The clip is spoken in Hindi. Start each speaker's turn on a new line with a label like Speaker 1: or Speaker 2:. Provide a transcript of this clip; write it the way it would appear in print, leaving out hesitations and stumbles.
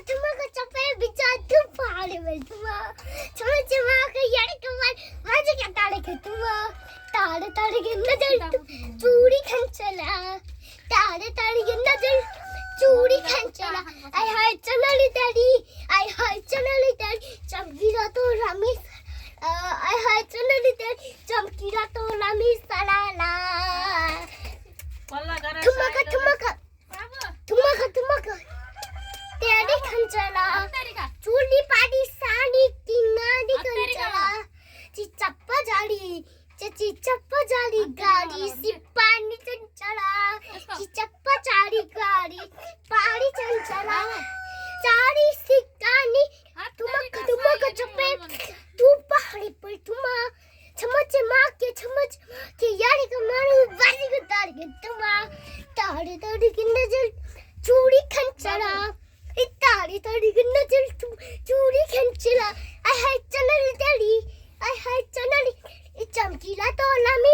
Speaker 1: ठुमक चपे बिचा तू पहाड़े में तुमा चमक चमक यार कमाल माझे क्या ताड़े के तुमा ताड़े ताड़े के नजर चूड़ी खंचला ताड़े ताड़े के नजर चूड़ी खंचला आय हाय चनली तेरी आय हाय चनली तेरी चमकीला तो रामी आय हाय चनली तेरी चमकीला तो रामी सलाला ठुमक ठुमक ठुमक ठुमक तेरी खंचला चूड़ी पाड़ी साड़ी किनारी खंचला चिचप्पा जाड़ी चिचप्पा जाड़ी गाड़ी सिपानी चंचला चिचप्पा जाड़ी गाड़ी पाड़ी चंचला चाड़ी सिकानी ठुमक ठुमक चपे तू पहाड़ी पर ठुमा चमच माँ के यारी का मारू बाजी को तार के ठुमा ताड़ी ताड़ी की नजर चूड़ी खंचला ताड़ी ताड़ी की नजर चूड़ी खंचला आई हाय चनली तेरी आई हाय चनली चमकीला तो लमी